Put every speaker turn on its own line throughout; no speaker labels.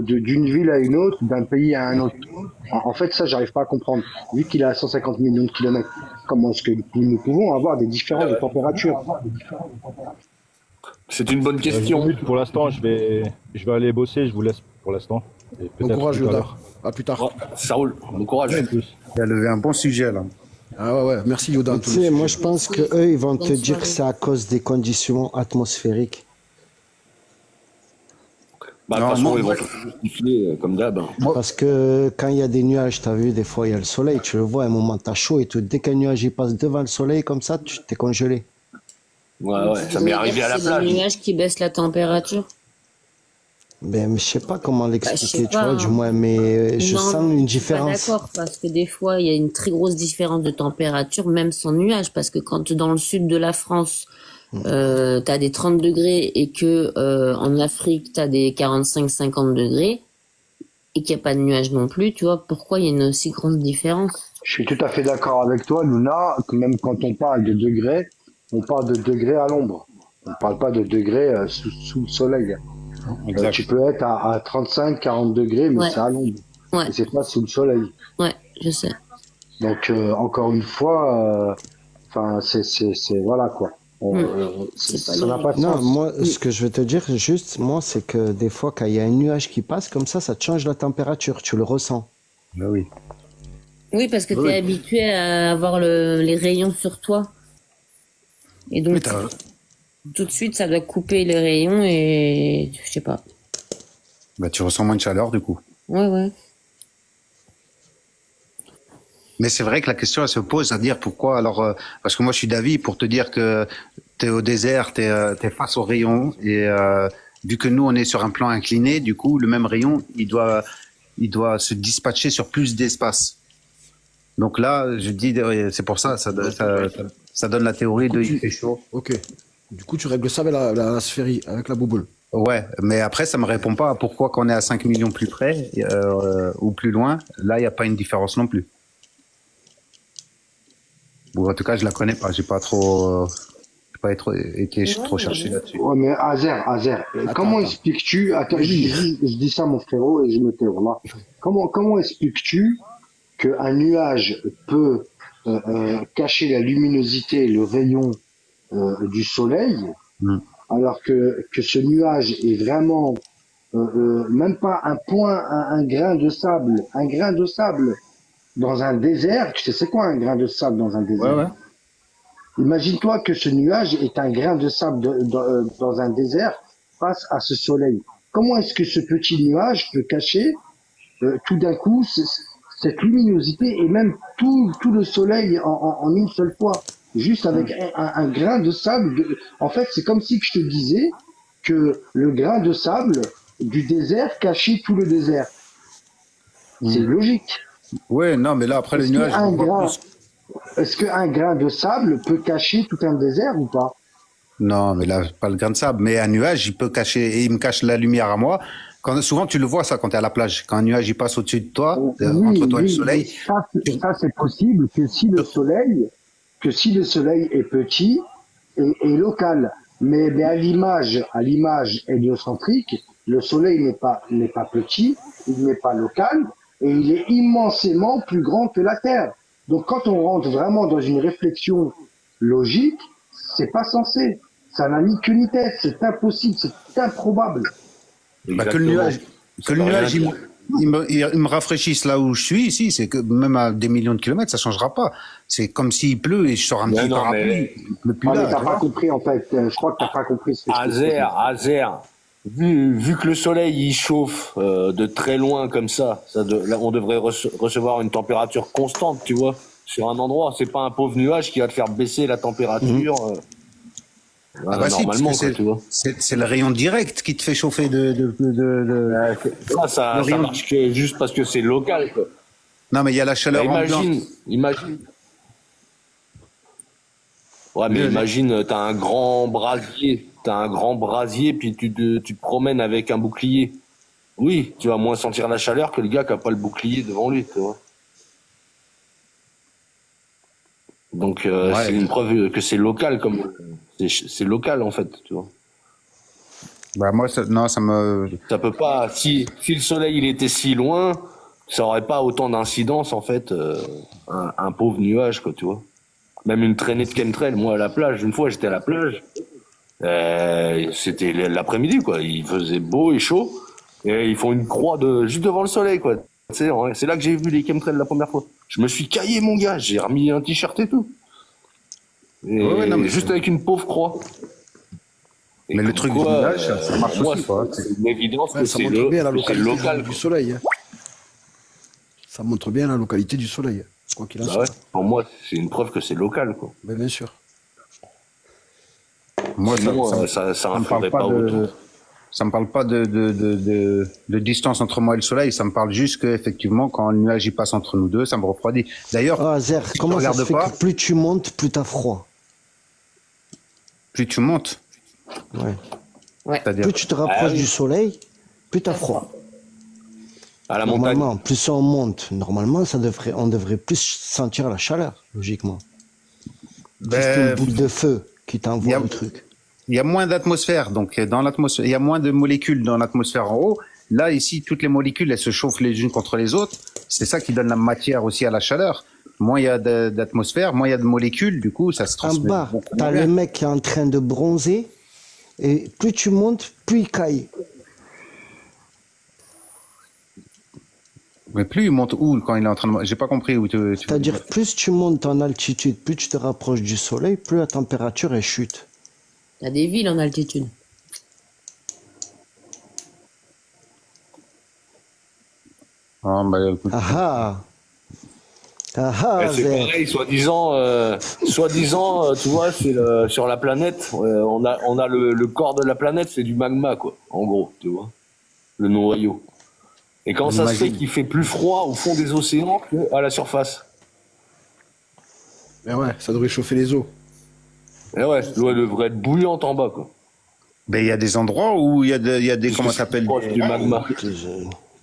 d'une ville à une autre, d'un pays à un autre. En fait, ça, j'arrive pas à comprendre. Vu qu'il est à 150 millions de kilomètres, comment est-ce que nous pouvons avoir des différences de température?
C'est une bonne
Vas-y,
question.
pour l'instant, je vais aller bosser, je vous laisse pour l'instant. Et
Bon
peut-être
courage,
tout à
Yoda.
l'heure.
À plus tard.
Ouais, ça roule. Bon courage.
À plus.
Il a levé un bon sujet là.
Ah ouais, ouais. Merci, Yoda.
Tu sais, moi je pense que eux, ils vont te dire que c'est à cause des conditions atmosphériques.
Bah, de
Non,
toute façon,
moi,
ils vont
moi,
se justifier comme d'hab.
Parce que quand il y a des nuages, tu as vu, des fois il y a le soleil, tu le vois, à un moment tu as chaud et tout. Dès qu'un nuage il passe devant le soleil comme ça, tu t'es congelé.
Ouais, ça m'est arrivé à la
C'est
plage.
des nuages qui baissent la température.
Mais je sais pas comment
Je
l'expliquer,
sais
tu
pas,
vois,
hein.
du moins, mais je
Non,
sens une
je suis pas
différence.
d'accord parce que des fois il y a une très grosse différence de température même sans nuage parce que quand dans le sud de la France t'as des 30 degrés et que en Afrique t'as des 45-50 degrés et qu'il n'y a pas de nuages non plus, tu vois, pourquoi il y a une aussi grande différence?
Je suis tout à fait d'accord avec toi, Luna, que même quand on parle de degrés, on parle de degrés à l'ombre. On parle pas de degrés sous le soleil.
exact.
Tu peux être à 35, 40 degrés, mais
Ouais.
c'est à l'ombre.
Ouais,
Et c'est pas sous le soleil.
ouais, je sais.
Donc, encore une fois, enfin, voilà quoi.
C'est pas
Ça n'a pas de
Non,
sens.
moi, ce que je veux te dire, juste, moi, c'est que des fois, quand il y a un nuage qui passe comme ça te change la température, tu le ressens.
Ben oui.
Oui, parce que
Oui.
t'es habitué à avoir les rayons sur toi. Et
Mais
donc, tout de suite, ça doit couper les rayons et je sais pas.
Ben, tu ressens moins de chaleur du coup.
Ouais, ouais.
Mais c'est vrai que la question elle se pose à dire pourquoi alors parce que moi je suis d'avis pour te dire que t'es au désert, t'es face au rayon et vu que nous on est sur un plan incliné, du coup le même rayon il doit se dispatcher sur plus d'espace. Donc là je dis c'est pour ça donne la théorie de il fait chaud.
Ok. Du coup, tu règles ça avec la sphérie, avec la bouboule.
Ouais, mais après ça me répond pas à pourquoi quand on est à 5 millions plus près ou plus loin, là il n'y a pas une différence non plus. Bon, en tout cas, je la connais pas. J'ai pas été trop cherché là-dessus.
Ouais, mais Azer, comment expliques-tu, attends, je dis ça mon frérot et je me tais, voilà. Comment expliques-tu qu'un nuage peut cacher la luminosité, le rayon du soleil,
Mm.
alors que ce nuage est vraiment même pas un point, un grain de sable dans un désert. Tu sais c'est quoi un grain de sable dans un désert?
Ouais.
Imagine-toi que ce nuage est un grain de sable dans un désert face à ce soleil. Comment est-ce que ce petit nuage peut cacher tout d'un coup cette luminosité et même tout le soleil en une seule fois, juste avec un grain de sable. En fait, c'est comme si que je te disais que le grain de sable du désert cachait tout le désert. C'est logique.
Ouais, non, mais là après le nuage.
Est-ce qu'un grain de sable peut cacher tout un désert ou pas?
Non, mais là pas le grain de sable, mais un nuage il peut cacher et il me cache la lumière à moi. Souvent tu le vois ça quand tu es à la plage, quand un nuage il passe au-dessus de toi, entre toi et le soleil.
Ça c'est possible que si le soleil est petit et local, mais à l'image héliocentrique, le soleil n'est pas petit, il n'est pas local et il est immensément plus grand que la Terre. Donc quand on rentre vraiment dans une réflexion logique, c'est pas censé. Ça n'a ni queue ni tête, c'est impossible, c'est improbable.
Bah, que le nuage il me rafraîchisse là où je suis ici, c'est que même à des millions de kilomètres, ça changera pas. C'est comme s'il pleut et je sors un petit parapluie. Il pleut plus là.
T'as pas compris en fait. Je crois que t'as pas compris ce que je te dis.
Azer, vu que le soleil il chauffe de très loin comme ça, là, on devrait recevoir une température constante, tu vois, sur un endroit. C'est pas un pauvre nuage qui va te faire baisser la température.
Ah bah si, parce
normalement,
que
quoi, tu vois.
c'est le rayon direct qui te fait chauffer
Ça marche que juste parce que c'est local, quoi.
Non, mais il y a la chaleur ambiante.
Imagine. Ouais, mais imagine, t'as un grand brasier, puis tu te promènes avec un bouclier. Oui, tu vas moins sentir la chaleur que le gars qui a pas le bouclier devant lui, tu vois. Donc c'est une preuve que c'est local, c'est local en fait, tu vois.
Bah moi, non, ça me.
Ça peut pas. Si le soleil il était si loin, ça aurait pas autant d'incidence en fait. Un pauvre nuage quoi, tu vois. Même une traînée de chemtrail. Moi à la plage, une fois j'étais à la plage. C'était l'après-midi quoi. Il faisait beau et chaud et ils font une croix juste devant le soleil quoi. Tu sais, c'est là que j'ai vu les chemtrails la première fois. Je me suis caillé mon gars. J'ai remis un t-shirt et tout. Et
Ouais, non, mais
juste avec une pauvre croix. Et
Mais le
comme
truc
quoi,
du nuage, ça marche
moi,
aussi, quoi.
c'est une évidence
Ouais,
que
ça
c'est
montre bien la
c'est
localité
local.
du
quoi.
soleil. Hein. Ça montre bien la localité du soleil. Quoi qu'il en
Bah
soit.
ouais, pour moi, c'est une preuve que c'est local, quoi.
Mais bien sûr.
Moi,
Sinon,
ça me
influerait
parle
pas
pas
autant.
ça me parle pas de distance entre moi et le soleil. Ça me parle juste que, effectivement, quand le nuage, il passe entre nous deux, ça me refroidit. D'ailleurs,
Ah, Zer,
si tu
comment ça se
regardes
fait
pas,
que plus tu montes, plus t'as froid?
plus tu montes.
Ouais.
C'est-à-dire,
Plus tu te rapproches
oui.
du soleil, plus t'as froid.
À la montagne.
Normalement, plus on monte, normalement, on devrait plus sentir la chaleur, logiquement. C'est une boule de feu qui
y
t'envoie
a-
le truc.
il y a moins d'atmosphère, donc dans l'atmosphère, il y a moins de molécules dans l'atmosphère en haut. Là, ici, toutes les molécules, elles se chauffent les unes contre les autres. C'est ça qui donne la matière aussi à la chaleur. Moins il y a d'atmosphère, moins il y a de molécules, du coup, ça se
En
transmet
bas,
beaucoup
t'as
moins
le
bien.
mec qui est en train de bronzer, et plus tu montes, plus il caille.
Mais plus il monte où quand il est en train de... J'ai pas compris où tu veux
C'est-à-dire,
dire.
plus tu montes en altitude, plus tu te rapproches du soleil, plus la température elle chute.
T'as des villes en altitude.
Ah, bah, écoute,
Ah ah! Ah ah,
Et c'est
Zer.
pareil, soi-disant, tu vois, sur la planète, on a le corps de la planète, c'est du magma, quoi. En gros, tu vois, le noyau. Et quand ça se fait
Imagine.
qu'il fait plus froid au fond des océans qu'à la surface.
Mais ouais, ça devrait chauffer les eaux.
Et ouais, l'eau elle devrait être bouillante en bas, quoi.
ben, il y a des endroits où il y a des comment ça s'appelle,
Proche du magma.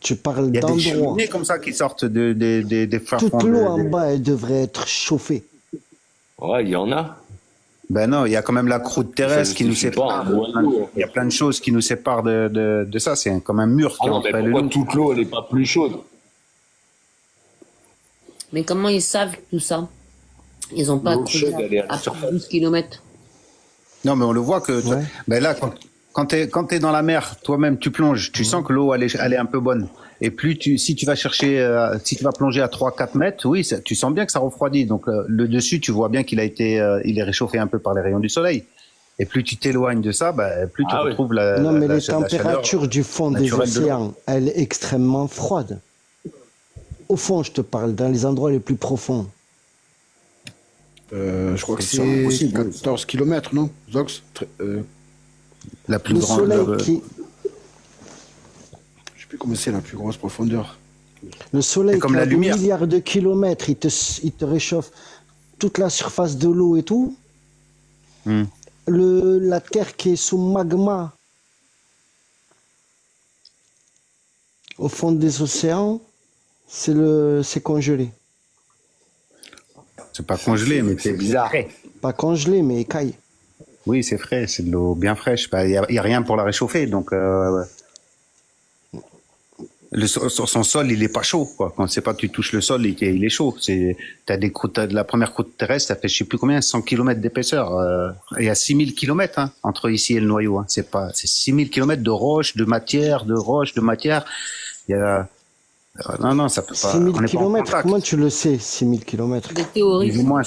Tu parles
il y a des
d'endroits.
cheminées comme ça qui sortent des
Toute
farfons
l'eau en bas, elle devrait être chauffée.
Ouais, il y en a.
Ben non, il y a quand même la croûte terrestre
Ça
qui nous
justifie pas
sépare.
un noyau.
Il y a plein de choses qui nous séparent de ça. C'est comme un mur qui
Ah
est
non, mais
entre elle et
pourquoi
nous.
toute l'eau, elle est pas plus chaude?
Mais comment ils savent tout ça? Ils ont pas
L'eau chaude, elle est à la
à
surface.
12 km.
Non, mais on le voit que.
Ouais.
Ben là, quand t'es dans la mer, toi-même, tu plonges. Tu sens que l'eau, elle est un peu bonne. Et plus si tu vas chercher, si tu vas plonger à 3-4 mètres, oui, tu sens bien que ça refroidit. Donc le dessus, tu vois bien qu'il a été, il est réchauffé un peu par les rayons du soleil. Et plus tu t'éloignes de ça, plus tu
Ah oui.
retrouves la.
Non, mais
la
les
chaleur
températures du fond des
naturelle de l'eau.
océans, elle est extrêmement froide. Au fond, je te parle, dans les endroits les plus profonds.
Je crois que
C'est
c'est
impossible.
14 km, non Zox
La plus
Le
grande.
soleil qui,
Je sais plus comment c'est la plus grosse profondeur.
le soleil
C'est comme
qui
la
a des
lumière.
milliards de kilomètres, il te réchauffe toute la surface de l'eau et tout.
Hmm.
La terre qui est sous magma au fond des océans, c'est congelé.
C'est pas congelé, mais c'est bizarre.
Pas congelé, mais écaille.
Oui, c'est frais, c'est de l'eau bien fraîche. Il y a rien pour la réchauffer, donc son sol, il est pas chaud, quoi. Quand c'est pas tu touches le sol, il est chaud. T'as des croûtes, la première croûte terrestre, ça fait je sais plus combien, 100 km d'épaisseur. Il y a 6000 km entre ici et le noyau. C'est 6000 km de roches, de matière, Il y a non, ça peut pas.
6000
on n'est pas en
km,
contact.
comment tu le sais, 6000 km?
Des théories.
Du moins,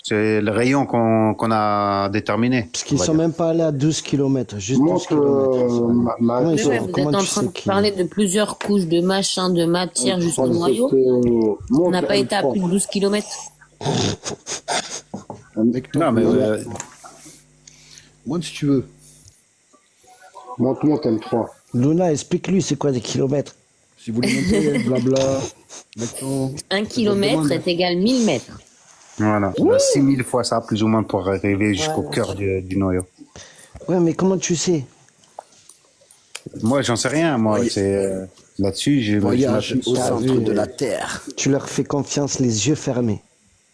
c'est le rayon qu'on a déterminé.
Parce qu'ils
on va
sont
dire.
même pas allés à 12 km, juste 12
Montre
km.
ma
Ouais,
Mais
ils
ouais,
sont-
vous
comment
êtes en
tu
train
sais
de
qui-
parler de plusieurs couches de machin, de matière jusqu'au noyau. On n'a pas été à plus de 12 km.
Non, mais
Monte si tu veux.
Montre M3.
Luna, explique-lui c'est quoi des kilomètres.
Si vous voulez monter, blabla. Mettons.
1 km est égal 1000 mètres.
voilà. On a 6000 fois ça, plus ou moins, pour arriver jusqu'au cœur du noyau.
Ouais, mais comment tu sais?
Moi, j'en sais rien. Moi, c'est là-dessus,
Voyage au
T'as
centre
vu,
de la Terre.
Tu leur fais confiance les yeux fermés.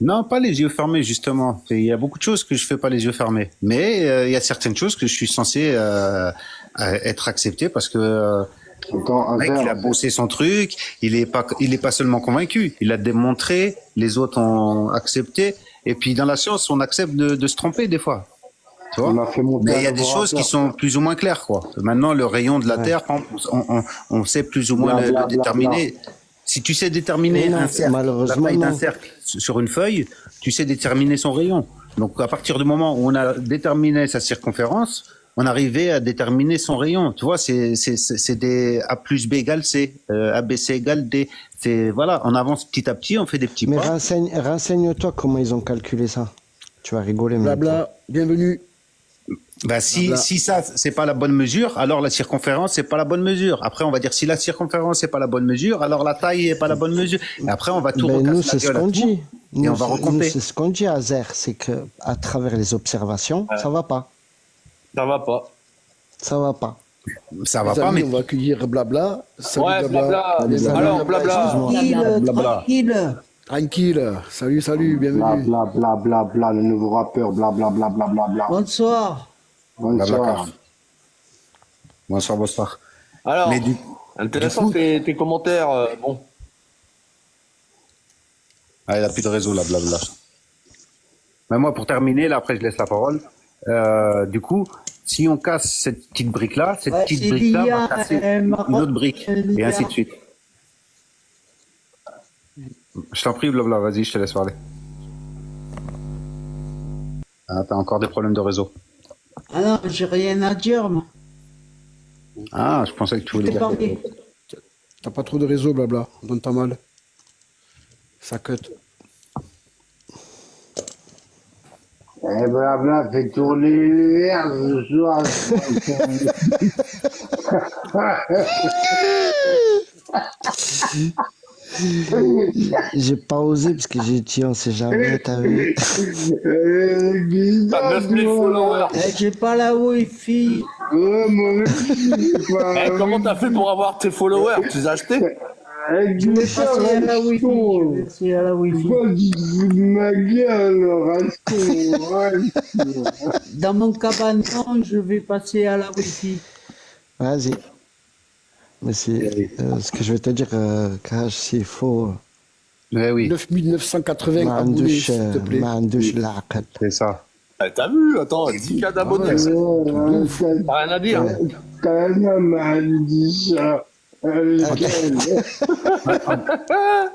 Non, pas les yeux fermés, justement. Il y a beaucoup de choses que je fais pas les yeux fermés. Mais il y a certaines choses que je suis censé être accepté parce que
Attends,
le mec, il a bossé son truc, il est pas seulement convaincu, il a démontré, les autres ont accepté. Et puis dans la science, on accepte de se tromper des fois. Tu vois,
on a fait monter
mais il y a
un
des choses qui
laboratoire.
sont plus ou moins claires, quoi. Maintenant, le rayon de la Terre, par exemple, on sait plus ou moins
Bla, bla,
le
bla,
déterminer. Si tu sais déterminer
Mais non,
un cercle, la
malheureusement,
taille d'un
non.
cercle sur une feuille, tu sais déterminer son rayon. Donc, à partir du moment où on a déterminé sa circonférence, on arrivait à déterminer son rayon. Tu vois, c'est des A plus B égale C, ABC égale D. C'est, voilà, on avance petit à petit, on fait des petits
Mais
pas.
renseigne-toi comment ils ont calculé ça. Tu vas rigoler maintenant.
Blabla, bienvenue.
Bah, si
Blabla.
ça, c'est pas la bonne mesure, alors la circonférence, c'est pas la bonne mesure. Après, on va dire si la circonférence, c'est pas la bonne mesure, alors la taille est pas la bonne mesure. Et après, on va tout
Ben, nous,
recasser
c'est
la
ce
gueule à
qu'on
tout.
dit.
Et
Nous,
on va
c'est- nous,
recompter.
c'est ce qu'on dit à Zer, c'est que à travers les observations, ça va pas.
Ça va pas.
Ça va pas.
Ça va
Les
pas,
amis,
mais
on va accueillir Blabla. Salut
Ouais, blabla.
Bienvenue.
Alors, blabla.
Tranquille,
Blabla.
tranquille.
Tranquille. Salut, salut,
Bla,
bienvenue.
bla, bla, bla, bla, le nouveau rappeur, bla, bla, bla, bla, bla, bla.
Bonsoir.
Bonsoir.
bonsoir, bonsoir.
Alors,
Mais
intéressant
du coup-
tes commentaires. Bon,
Ah, il a plus de réseau, là, blabla. Mais moi, pour terminer, là, après, je laisse la parole. Du coup, si on casse cette petite brique-là, cette
Ouais,
petite
c'est
brique-là
Lia,
va casser
elle m'a-
une autre brique, et
Lia.
ainsi de suite. Je t'en prie, blabla, vas-y, je te laisse parler. Ah, t'as encore des problèmes de réseau.
Ah non, j'ai rien à dire, moi.
Ah, je pensais que tu
Je
voulais
t'ai
dire.
parlé.
T'as pas trop de réseau, Blabla. On donne pas mal. Ça cut.
Eh, bla, bla, fais tourner l'univers ce soir.
J'ai pas osé parce que j'ai dit on sait jamais, t'as vu.
t'as 9000 followers.
Eh, j'ai pas la Wi-Fi.
Eh, comment t'as fait pour avoir tes followers? Tu les as achetés?
Je vais passer à la Wi-Fi. Je vais passer à la Wi-Fi.
Pourquoi tu te fous de ma gueule, Rasco?
Dans mon cabanon, je vais passer à la Wi-Fi.
Vas-y. Mais c'est ce que je vais te dire, Crash, s'il faut.
Ouais, oui,
9980
ما
abonnés,
عندوش
s'il te plaît.
ما عندوش العقل.
c'est ça.
Eh, t'as vu? Attends, 10K d'abonnés. T'as rien à dire.
T'as un homme à dire ça.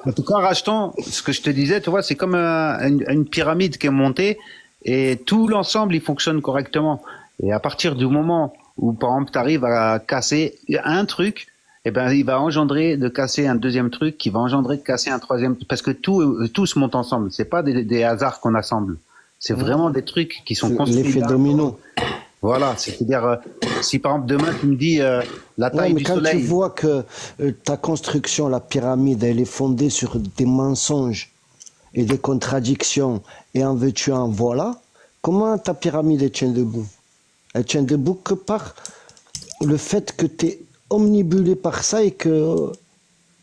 En tout cas, Racheton, ce que je te disais, tu vois, c'est comme une pyramide qui est montée et tout l'ensemble, il fonctionne correctement. Et à partir du moment où, par exemple, tu arrives à casser un truc, eh ben, il va engendrer de casser un deuxième truc, qui va engendrer de casser un troisième, parce que tout se monte ensemble. C'est pas des hasards qu'on assemble. C'est vraiment des trucs qui sont construits.
L'effet domino.
Voilà, c'est-à-dire, si par exemple demain tu me dis la
Ouais,
taille
mais
du
quand tu
soleil.
vois que ta construction, la pyramide, elle est fondée sur des mensonges et des contradictions, et en veux-tu en voilà, comment ta pyramide elle tient debout? Elle tient debout que par le fait que tu es omnibulé par ça et que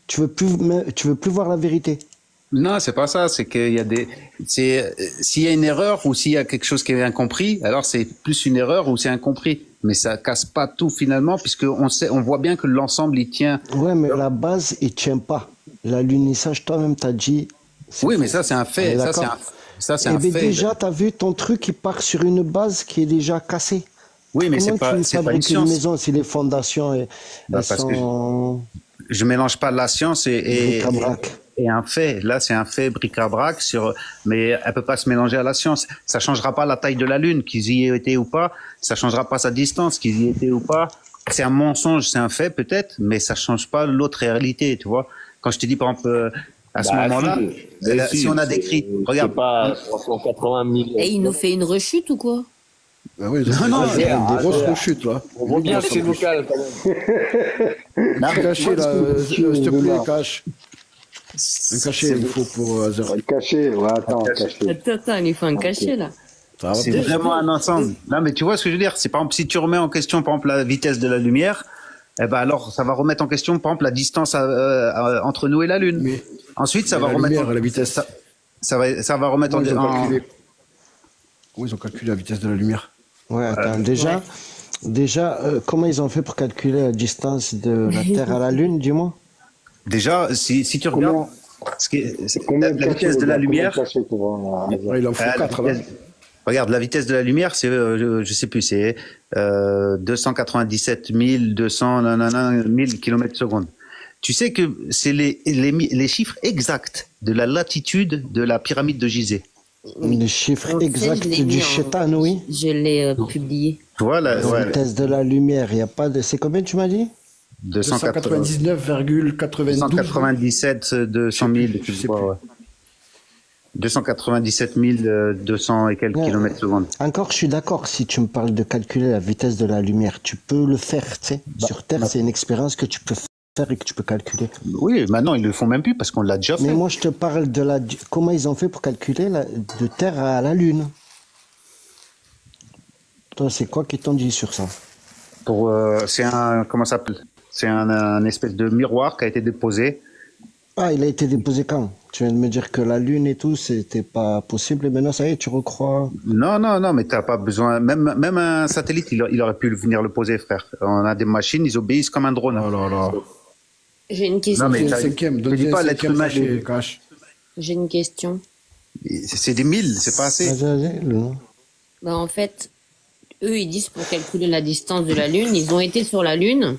tu veux plus voir la vérité.
Non, c'est pas ça. C'est qu'il y a s'il y a une erreur ou s'il y a quelque chose qui est incompris, alors c'est plus une erreur ou c'est incompris. Mais ça casse pas tout finalement, puisque on voit bien que l'ensemble il tient.
Ouais, mais la base, il tient pas. L'alunissage, toi-même, t'as dit.
Oui,
faux.
mais ça c'est un
On
fait.
est
Ça
d'accord.
c'est
Eh
un
bien,
fait.
déjà, t'as vu ton truc, il part sur une base qui est déjà cassée.
Oui, mais
Comment tu
c'est pas une
fabriques une
science.
maison si les fondations
Bah,
elles
parce que
sont
Je mélange pas la science
bric-à-brac?
et un fait. Là, c'est un fait bric-à-brac mais elle peut pas se mélanger à la science. Ça changera pas la taille de la Lune, qu'ils y aient été ou pas. Ça changera pas sa distance, qu'ils y aient été ou pas. C'est un mensonge, c'est un fait peut-être, mais ça change pas l'autre réalité, tu vois. Quand je te dis, par exemple, à ce moment-là, si on a décrit, regarde.
C'est pas 380 millions.
Et il nous fait une rechute ou quoi?
Ah oui,
Non,
il y a
ah,
des grosses
ah,
rechutes là.
On voit bien que c'est local quand même.
Non, mais
Caché là, s'il te plaît, cache. Un
c'est-
cachet, il faut pour Zera.
Caché, ouais, attends, caché.
Attends, il lui faut un cachet là.
Ça va
C'est
pas.
vraiment un ensemble. Non, mais tu vois ce que je veux dire. C'est par exemple, si tu remets en question, par exemple, la vitesse de la lumière, eh ben alors, ça va remettre en question, par exemple, la distance entre nous et la Lune.
Mais-
Ensuite, ça
mais
va
la
remettre
lumière, la vitesse.
ça va remettre
Comment ils ont
en
calculé? Comment ils ont calculé la vitesse de la lumière?
Ouais, attends, déjà, Déjà, comment ils ont fait pour calculer la distance de la Terre à la Lune, dis-moi?
Déjà, si tu regardes
Combien de
la vitesse de la lumière,
Ouais, il en faut
la
4 là.
vitesse- regarde, la vitesse de la lumière, c'est, je sais plus, c'est 297 200 1000 km secondes. Tu sais que c'est les chiffres exacts de la latitude de la pyramide de Gizeh.
Les chiffres
En fait,
exacts
je l'ai
du
mis
chétan, oui.
Je l'ai publié.
Tu vois,
La vitesse de la lumière, il n'y a pas de... C'est combien tu m'as dit?
299,92.
297 200 000,
Je sais
ouais,
plus.
ouais. 297 200 et quelques
Ouais.
kilomètres secondes.
Encore, je suis d'accord, si tu me parles de calculer la vitesse de la lumière, tu peux le faire, tu sais. Sur Terre, c'est une expérience que tu peux faire et que tu peux calculer.
Oui, maintenant ils le font même plus parce qu'on l'a déjà
Mais
fait.
moi, je te parle de la... Comment ils ont fait pour calculer de Terre à la Lune? Toi, c'est quoi qu'ils t'ont dit sur ça?
Pour, c'est un, comment ça s'appelle? C'est un espèce de miroir qui a été déposé.
Ah, il a été déposé quand? Tu viens de me dire que la Lune et tout, c'était pas possible, et maintenant, ça y est, tu recrois...
Non, mais t'as pas besoin. Même un satellite, il aurait pu venir le poser, frère. On a des machines, ils obéissent comme un drone.
Oh là là.
J'ai une question.
Non, mais
Deuxième,
t'as-
cinquième,
je dis pas l'être humain.
cache.
J'ai une question.
C'est des 1000, c'est pas assez.
Vas-y, non.
Bah, en fait, eux, ils disent pour calculer la distance de la Lune, ils ont été sur la Lune,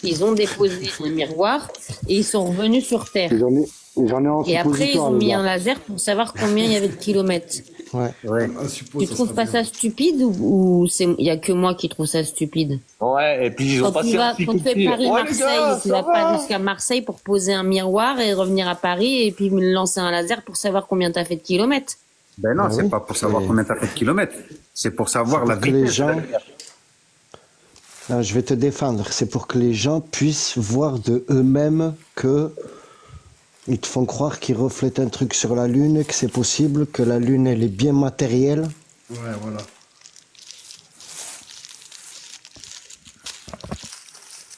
ils ont déposé un miroir et ils sont revenus sur Terre.
J'en ai en
Et après, ils
suppositoire,
ont
les
mis
gars.
un laser pour savoir combien il y avait de kilomètres.
Ouais.
Ouais.
Tu trouves pas ça stupide ou il y a que moi qui trouve ça stupide?
Ouais, et puis ils ont
Quand tu
passé
vas,
un petit
quand
coup
tu
de
fais
fil. Ouais,
Paris-Marseille,
les gars,
tu
ça
vas pas
va.
jusqu'à Marseille pour poser un miroir et revenir à Paris et puis me lancer un laser pour savoir combien t'as fait de kilomètres.
Ben non,
Ah
c'est
oui.
pas pour savoir combien t'as fait de kilomètres. C'est pour savoir la
Pour que les
vitesse. de la
gens...
lumière.
Non, je vais te défendre. C'est pour que les gens puissent voir de eux-mêmes que ils te font croire qu'ils reflètent un truc sur la Lune, que c'est possible, que la Lune, elle est bien matérielle.
Ouais, voilà.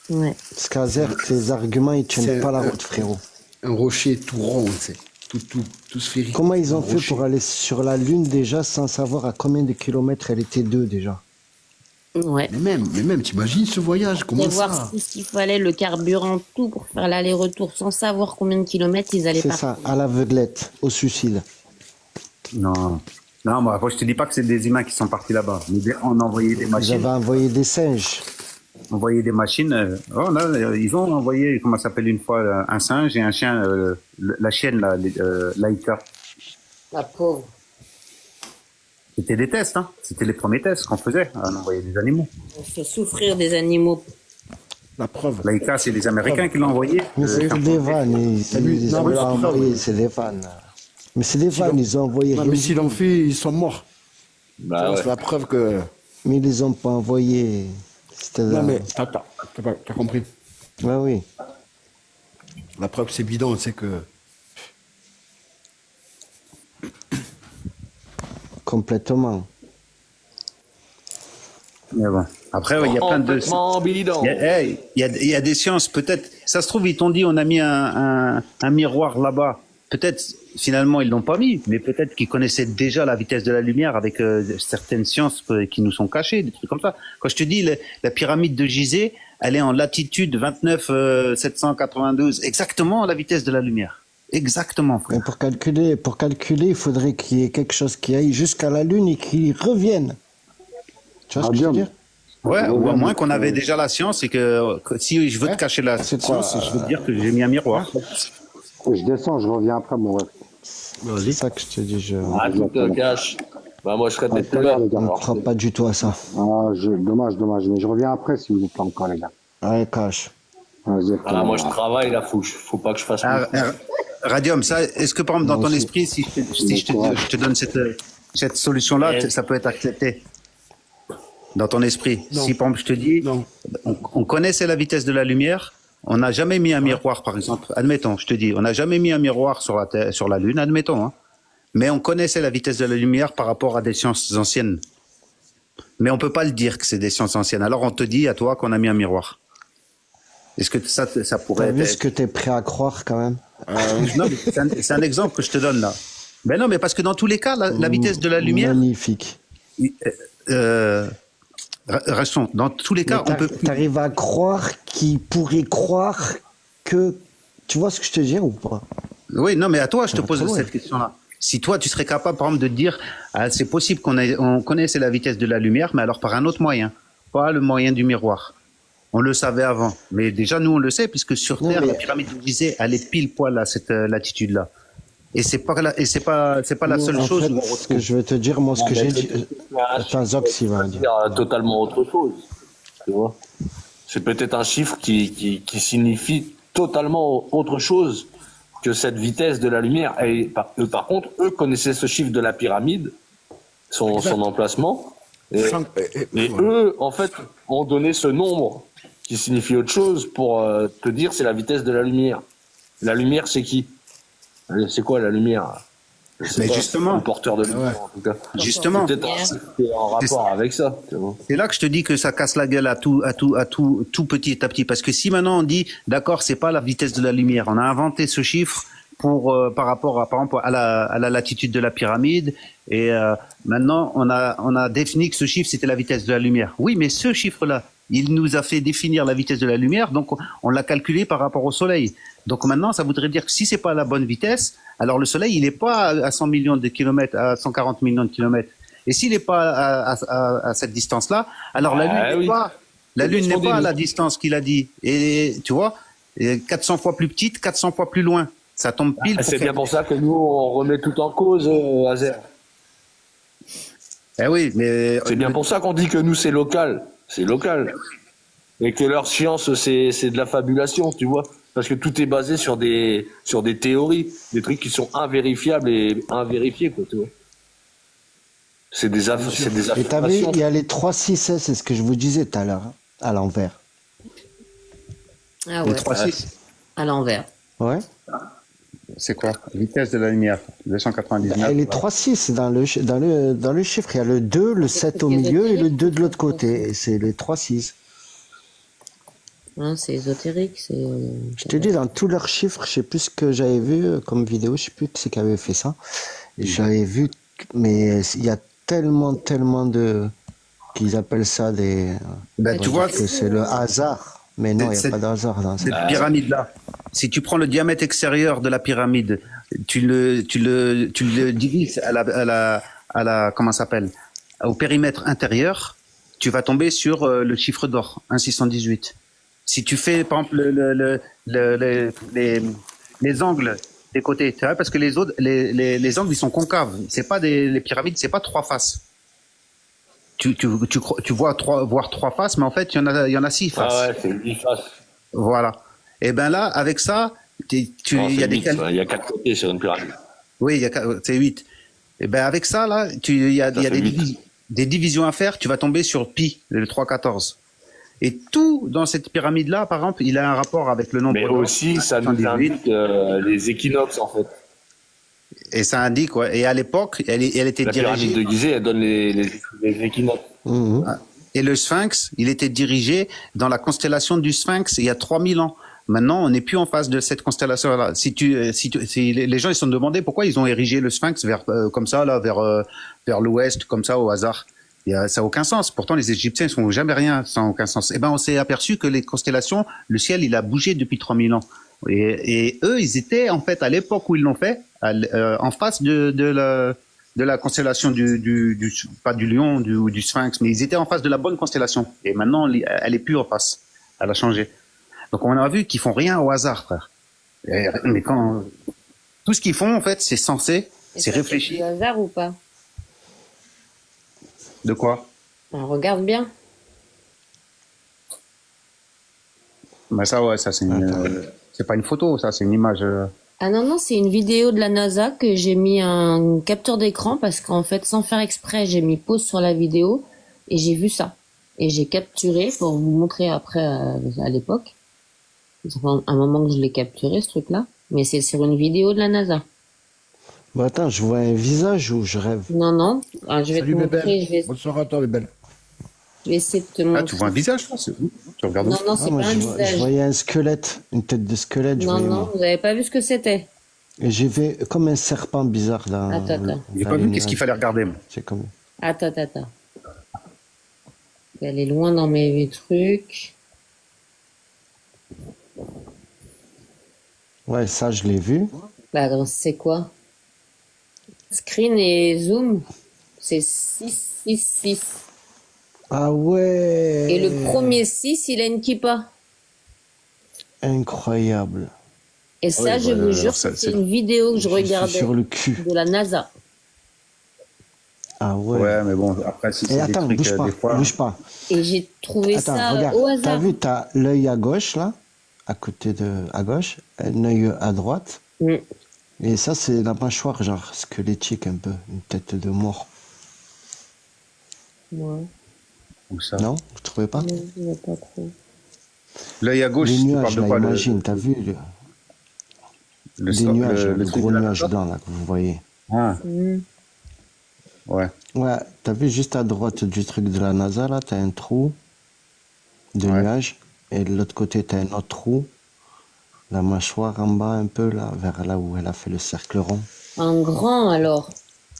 Ouais.
Parce qu'Azer, tes arguments, ils tiennent
C'est
pas la
un-
route, frérot.
Un rocher tout rond, c'est tout sphérique.
Comment ils ont
Un
fait
rocher.
pour aller sur la Lune déjà sans savoir à combien de kilomètres elle était d'eux déjà?
Ouais.
Mais même, t'imagines ce voyage, comment
Et voir
ça?
tout ce qu'il fallait, le carburant, tout pour faire l'aller-retour sans savoir combien de kilomètres ils allaient
C'est
partir.
ça, à l'aveuglette, au suicide.
Non. Non, moi, je te dis pas que c'est des humains qui sont partis là-bas. Mais on a envoyé des
Ils
machines.
avaient envoyé des singes.
Envoyé des machines. Oh, là, ils ont envoyé, comment ça s'appelle une fois, un singe et un chien, la chienne, là, Laïka.
La pauvre.
C'était des tests, hein. C'était les premiers tests qu'on faisait. On envoyait des animaux.
On fait souffrir des animaux.
La preuve.
Laïka, c'est les Américains qui l'ont envoyé.
Mais c'est des vannes, ils
non,
ont
mais
pas
la preuve.
envoyé, c'est des vannes. Mais c'est des vannes, ils ont envoyé.
Non, mais s'ils l'ont fait, ils sont morts.
Bah ouais.
C'est la preuve que.
Mais ils les ont pas envoyés. C'était là.
Non, mais t'as compris.
Ouais, oui.
La preuve, c'est bidon, c'est que.
Complètement.
Mais bon. Après, ouais, il y a plein de.
Complètement bidon.
Il y a des sciences, peut-être. Ça se trouve, ils t'ont dit, on a mis un miroir là-bas. Peut-être, finalement, ils l'ont pas mis, mais peut-être qu'ils connaissaient déjà la vitesse de la lumière avec certaines sciences qui nous sont cachées, des trucs comme ça. Quand je te dis, la pyramide de Gizeh, elle est en latitude 29 792, exactement la vitesse de la lumière. Exactement,
Mais
frère.
pour calculer, il faudrait qu'il y ait quelque chose qui aille jusqu'à la Lune et qui revienne. Tu vois ce que je veux dire?
Ouais, ou à moins qu'on avait déjà la science et que si je veux te cacher la
C'est quoi,
science, je veux te dire que j'ai mis un miroir.
Je descends, je reviens après, mon ref.
C'est ça que je te dis. Je
Ah, tout te cache. Bah, moi, je serais
À
peut-être
tout à l'heure, les gars.
ne crois pas du tout à ça.
Dommage, mais je reviens après, s'il vous plaît, encore, les gars.
Ouais, cache.
Vas-y,
Ah, moi, je travaille, là, faut pas que je fasse.
Ah, Radium, ça, est-ce que par exemple dans
Moi
ton
aussi.
esprit, si je te donne cette solution-là,
Et-
ça peut être accepté dans ton esprit?
Non.
Si par exemple je te dis,
Non.
on connaissait la vitesse de la lumière, on n'a jamais mis un miroir, par exemple. Admettons, je te dis, on n'a jamais mis un miroir sur la Terre, sur la Lune, admettons, hein. Mais on connaissait la vitesse de la lumière par rapport à des sciences anciennes. Mais on peut pas le dire que c'est des sciences anciennes. Alors on te dit à toi qu'on a mis un miroir. Est-ce que ça
T'as
pourrait
vu
être...
ce que t'es prêt à croire quand même?
Non, mais c'est un exemple que je te donne là. Ben non, mais parce que dans tous les cas, la vitesse de la lumière,
Magnifique.
euh, Restons. Dans tous les cas, on peut.
T'arrives à croire qu'il pourrait croire que... Tu vois ce que je te dis ou pas?
Oui, non, mais à toi, je te
va
pose
trop loin.
cette question-là. Si toi, tu serais capable, par exemple, de dire, ah, c'est possible on connaissait la vitesse de la lumière, mais alors par un autre moyen, pas le moyen du miroir. On le savait avant, mais déjà nous on le sait puisque sur
Non,
Terre,
mais-
la pyramide de Gizeh, elle est pile poil à cette latitude-là. Et c'est pas la
Non,
seule
en
chose
fait,
où on
ce que
retrouve.
je vais te dire, moi, ce que j'ai dit...
Un
Attends, Zox, il va dire.
dire totalement autre chose. Tu vois, c'est peut-être un chiffre qui signifie totalement autre chose que cette vitesse de la lumière. Et par contre, eux connaissaient ce chiffre de la pyramide, son emplacement. Et eux, en fait, ont donné ce nombre qui signifie autre chose pour te dire c'est la vitesse de la lumière. La lumière, c'est qui? C'est quoi la lumière? Je sais
Mais
pas,
justement.
le porteur de lumière, en tout cas.
Justement,
C'est peut-être en rapport avec ça. Tu vois.
c'est là que je te dis que ça casse la gueule à tout petit à petit. Parce que si maintenant on dit, d'accord, c'est pas la vitesse de la lumière, on a inventé ce chiffre pour par rapport à par exemple à la latitude de la pyramide et maintenant on a défini que ce chiffre c'était la vitesse de la lumière. Oui, mais ce chiffre-là, il nous a fait définir la vitesse de la lumière, donc on l'a calculé par rapport au Soleil. Donc maintenant, ça voudrait dire que si c'est pas la bonne vitesse, alors le Soleil, il n'est pas à 100 millions de kilomètres, à 140 millions de kilomètres. Et s'il n'est pas à cette distance-là, alors la Lune n'est pas, la Lune n'est pas à la distance qu'il a dit. Et tu vois, 400 fois plus petite, 400 fois plus loin. Ça tombe pile.
C'est bien pour ça que nous, on remet tout en cause, Azer.
Eh oui, mais
c'est bien pour ça qu'on dit que nous, c'est local. C'est local. Et que leur science, c'est de la fabulation, tu vois. Parce que tout est basé sur des théories, des trucs qui sont invérifiables et invérifiés, quoi, tu vois. C'est des
Et t'as vu,
affirmations.
il y a les 3-6, c'est ce que je vous disais tout à l'heure, hein, à l'envers.
Ah
les
ouais,
3,6,
à l'envers.
Ouais.
c'est quoi? Vitesse de la lumière, 299.
Et les 3-6 dans le chiffre, il y a le 2, le 7 au milieu et le 2 de l'autre côté. Et c'est les 3-6.
Hein, c'est ésotérique, c'est...
Je te dis, dans tous leurs chiffres, je sais plus ce que j'avais vu comme vidéo, je sais plus qui c'est qui avait fait ça. Et j'avais vu, mais il y a tellement de... qu'ils appellent ça des...
Ben, tu vois,
que c'est le hasard. Mais non, il n'y a
Cette-
pas de hasard dans ça.
cette pyramide-là, si tu prends le diamètre extérieur de la pyramide, tu le divises à la comment ça s'appelle, au périmètre intérieur, tu vas tomber sur le chiffre d'or, 1,618. Si tu fais, par exemple, les angles des côtés, tu vois, parce que les autres, les angles, ils sont concaves. C'est pas les pyramides, c'est pas trois faces. Tu vois voir trois faces, mais en fait, il y en a six faces.
Ah ouais, c'est 10 faces.
Voilà. Et ben là, avec ça,
Non,
il y a
c'est
des
8, il y a 4 côtés sur une pyramide.
oui, c'est 8. Et ben avec ça là, il y a
Ça fait
des divisions à faire, tu vas tomber sur pi, le 3,14. Et tout dans cette pyramide là, par exemple, il a un rapport avec le nombre
Mais
d'or,
aussi, ça nous
118.
indique les équinoxes, en fait.
Et ça indique, ouais. Et à l'époque, elle était
La pyramide
dirigée.
de Gizeh, elle donne les équinoxes.
Mhm.
Et le Sphinx, il était dirigé dans la constellation du Sphinx il y a 3000 ans. Maintenant, on n'est plus en face de cette constellation-là. Si les gens ils se sont demandé pourquoi ils ont érigé le Sphinx vers comme ça là, vers l'ouest, comme ça au hasard. Ça n'a aucun sens. Pourtant, les Égyptiens ils font jamais rien sans aucun sens. Et ben, on s'est aperçu que les constellations, le ciel, il a bougé depuis 3000 ans. Et eux, ils étaient en fait à l'époque où ils l'ont fait, en face de la constellation pas du lion ou du sphinx, mais ils étaient en face de la bonne constellation. Et maintenant, elle est plus en face. Elle a changé. Donc on a vu qu'ils font rien au hasard, frère. Mais quand tout ce qu'ils font en fait, c'est censé, c'est réfléchi.
C'est du hasard ou pas?
De quoi?
On regarde bien.
Mais ça, ouais, ça c'est pas une photo, ça, c'est une image.
Ah non, non, c'est une vidéo de la NASA que j'ai mis un capteur d'écran parce qu'en fait, sans faire exprès, j'ai mis pause sur la vidéo et j'ai vu ça. Et j'ai capturé pour vous montrer après à l'époque. Ça fait un moment que je l'ai capturé, ce truc-là. Mais c'est sur une vidéo de la NASA.
Bon, attends, je vois un visage ou je rêve?
Non, non. Ah, je vais
Salut
te montrer.
Bébel. Bonsoir à toi Bébel.
Je vais essayer de te montrer.
Ah, tu vois un visage, là, tu regardes.
Non, non,
Ah,
c'est
moi,
pas un
je
visage.
voyais un squelette, une tête de squelette. Je
Non,
voyais,
non,
moi.
vous avez pas vu ce que c'était.
Et j'ai vu comme un serpent bizarre là.
Attends.
J'ai pas vu qu'est-ce qu'il fallait regarder. Moi.
C'est comme.
Attends. vais aller loin dans mes trucs.
Ouais, ça, je l'ai vu.
Bah, attends, c'est quoi? Screen et zoom, c'est 666.
Ah ouais.
Et le premier 6, il a une kippa.
Incroyable.
Et ça, je vous jure, c'est une vidéo que je regardais
sur le cul.
de la NASA.
Ah ouais.
Ouais, mais bon, après, si
Et
c'est des
attends,
trucs,
bouge pas,
des fois...
bouge pas.
Et j'ai trouvé
Attends,
ça
regarde.
au
T'as
hasard.
vu, t'as l'œil à gauche, là, à côté de... à gauche, un œil à droite.
Mm.
Et ça, c'est la mâchoire, genre squelettique un peu, une tête de mort.
Ouais.
Où ça?
Non, vous trouvez pas?
Non, je vois pas trop.
L'œil à gauche,
Les
tu
nuages,
parles de
là,
quoi?
imagine, t'as vu les nuages, le
truc
gros
de la
nuage
NASA?
blanc, là, que vous voyez.
Ah,
Mm.
ouais.
Ouais, t'as vu juste à droite du truc de la NASA, là, t'as un trou de
Ouais.
nuage. Et de l'autre côté, t'as un autre trou. La mâchoire en bas, un peu, là, vers là où elle a fait le cercle rond.
En grand, alors.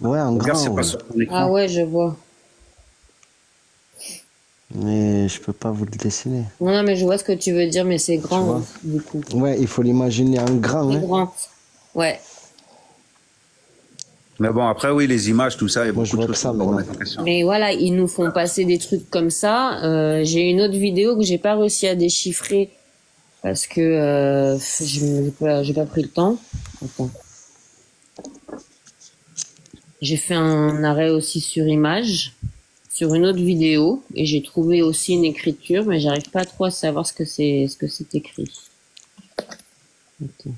Ouais, en
Regarde,
grand,
c'est pas
ouais.
sur ton écran.
Ah ouais, je vois.
Mais je peux pas vous le dessiner.
Non, mais je vois ce que tu veux dire, mais c'est
Tu
grand,
vois
hein, du coup.
Ouais, il faut l'imaginer en grand,
C'est
hein.
grand. Ouais.
Mais bon, après, oui, les images, tout ça, il y a
Moi, je
beaucoup
vois
de
que
choses
ça,
à
maintenant.
remettre en question.
Mais voilà, ils nous font passer des trucs comme ça. J'ai une autre vidéo que j'ai pas réussi à déchiffrer parce que j'ai pas pris le temps. Attends. J'ai fait un arrêt aussi sur image, sur une autre vidéo, et j'ai trouvé aussi une écriture, mais j'arrive pas trop à savoir ce que c'est écrit. Attends.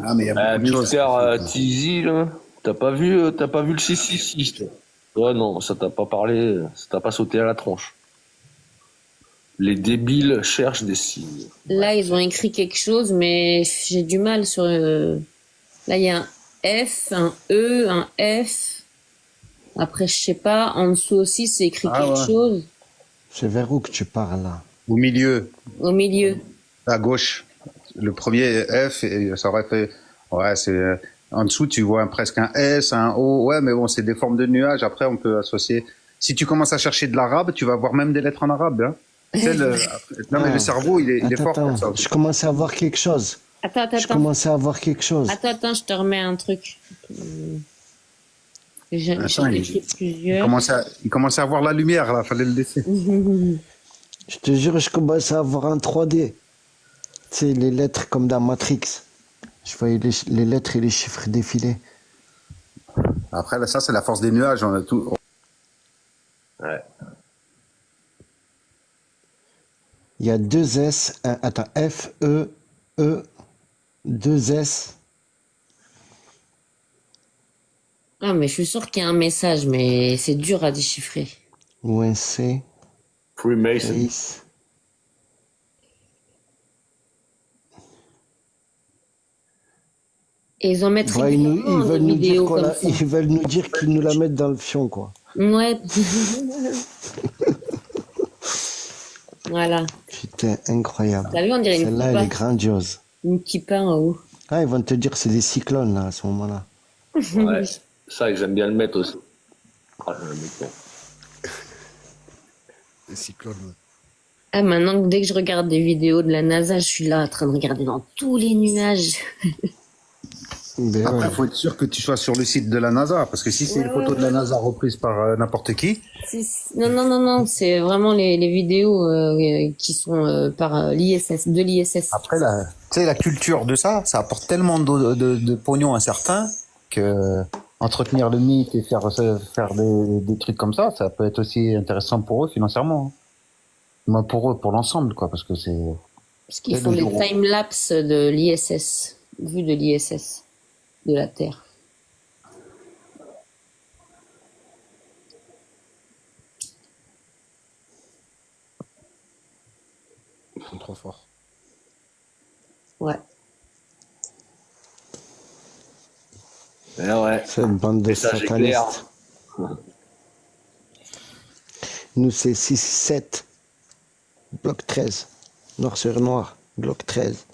Ah, mais il y a beaucoup de choses.
Mister Tizi, là, t'as pas vu le 666, toi? Ouais, non, ça t'a pas parlé, ça t'a pas sauté à la tronche. Les débiles cherchent des signes.
Là, ils ont écrit quelque chose, mais j'ai du mal sur... Là, il y a un F, un E, un F. Après, je sais pas, en dessous aussi, c'est écrit
Ah,
quelque
ouais.
chose.
C'est vers où que tu parles, là?
Au milieu,
Au milieu.
à gauche, le premier F, et ça aurait fait... Ouais, c'est... En dessous, tu vois presque un S, un O. Ouais, mais bon, c'est des formes de nuages. Après, on peut associer... Si tu commences à chercher de l'arabe, tu vas voir même des lettres en arabe, hein. Tu sais, non, mais le cerveau, il est fort pour ça.
Je commençais à voir quelque chose.
Attends,
Je commençais à voir quelque chose.
Attends, je te remets un truc. J'en
Attends,
ai
il
écrit plusieurs.
commençait à voir la lumière, là. Fallait le laisser.
Je te jure, je commençais à voir en 3D. Tu sais, les lettres comme dans Matrix. Je voyais les lettres et les chiffres défiler.
Après, là, ça, c'est la force des nuages. On a tout...
Ouais.
Il y a deux S, attends, F, E, E, deux S.
Ah, mais je suis sûr qu'il y a un message, mais c'est dur à déchiffrer.
Ou un C.
Freemason.
Ace.
Et ils en mettent
Ouais,
régulièrement
ils veulent
des
nous dire
vidéos
quoi,
comme
là?
ça.
Ils veulent nous dire qu'ils nous la mettent dans le fion, quoi.
Ouais. Voilà.
Putain, incroyable.
T'as vu, on dirait une
Celle-là, elle est
kippa.
grandiose.
Une kippa en haut.
Ah, ils vont te dire que c'est des cyclones, là, à ce moment-là.
Ouais. Ça, j'aime bien le mettre aussi. Ah, je vais le mettre, ouais.
Les cyclones.
Ah, maintenant, dès que je regarde des vidéos de la NASA, je suis là en train de regarder dans tous les nuages.
Ben
Après,
ouais.
il faut être sûr que tu sois sur le site de la NASA, parce que si c'est une photo de la NASA reprise par n'importe qui,
Non, c'est vraiment les vidéos qui sont par l'ISS, de l'ISS.
après, tu sais, la culture de ça, ça apporte tellement de pognon à certains que entretenir le mythe et faire des trucs comme ça peut être aussi intéressant pour eux financièrement. Hein. Moi, pour eux, pour l'ensemble, quoi, parce que c'est...
Parce qu'ils font des time-lapse de l'ISS, vue de l'ISS, de la Terre.
Ils sont trop forts.
Ouais.
Ouais.
C'est une bande de
Message est clair.
satanistes. Nous, c'est 6-7. Bloc 13. Noir sur noir. Bloc 13.